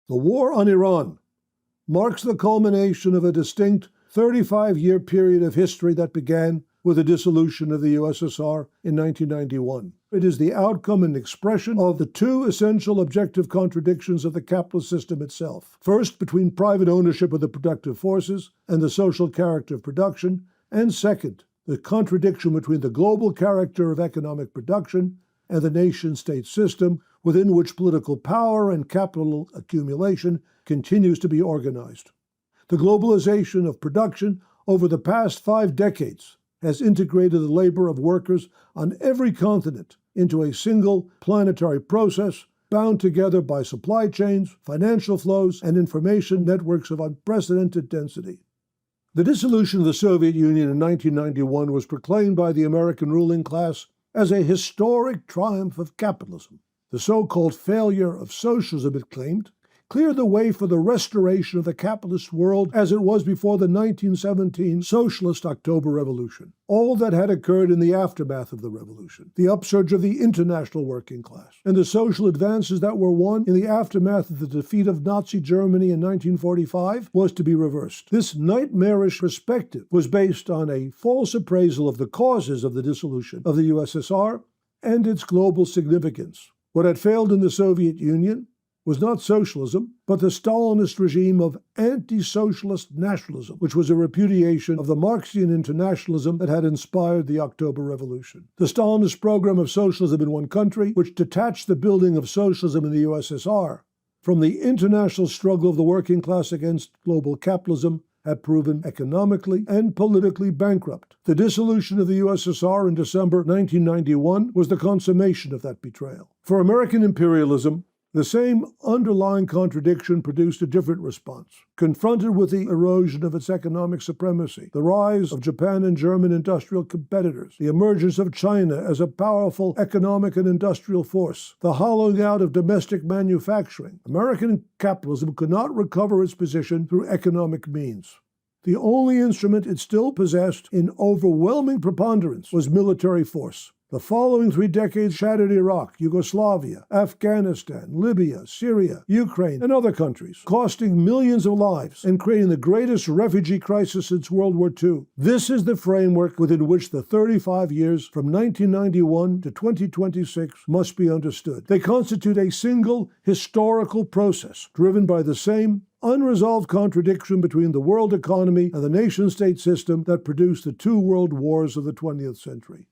The war on Iran marks the culmination of a distinct 35-year period of history that began with the dissolution of the USSR in 1991. It is the outcome and expression of the two essential objective contradictions of the capitalist system itself. First, between private ownership of the productive forces and the social character of production, and second, the contradiction between the global character of economic production and the nation-state system within which political power and capital accumulation continues to be organized. The globalization of production over the past 5 decades has integrated the labor of workers on every continent into a single planetary process bound together by supply chains, financial flows, and information networks of unprecedented density. The dissolution of the Soviet Union in 1991 was proclaimed by the American ruling class as a historic triumph of capitalism. The so-called failure of socialism, it claimed, cleared the way for the restoration of the capitalist world as it was before the 1917 Socialist October Revolution. All that had occurred in the aftermath of the revolution, the upsurge of the international working class, and the social advances that were won in the aftermath of the defeat of Nazi Germany in 1945, was to be reversed. This nightmarish perspective was based on a false appraisal of the causes of the dissolution of the USSR and its global significance. What had failed in the Soviet Union was not socialism, but the Stalinist regime of anti-socialist nationalism, which was a repudiation of the Marxian internationalism that had inspired the October Revolution. The Stalinist program of socialism in one country, which detached the building of socialism in the USSR from the international struggle of the working class against global capitalism, had proven economically and politically bankrupt. The dissolution of the USSR in December 1991 was the consummation of that betrayal. For American imperialism, the same underlying contradiction produced a different response. Confronted with the erosion of its economic supremacy, the rise of Japan and German industrial competitors, the emergence of China as a powerful economic and industrial force, the hollowing out of domestic manufacturing, American capitalism could not recover its position through economic means. The only instrument it still possessed in overwhelming preponderance was military force. The following 3 decades shattered Iraq, Yugoslavia, Afghanistan, Libya, Syria, Ukraine, and other countries, costing millions of lives and creating the greatest refugee crisis since World War II. This is the framework within which the 35 years from 1991 to 2026 must be understood. They constitute a single historical process driven by the same unresolved contradiction between the world economy and the nation-state system that produced the 2 world wars of the 20th century.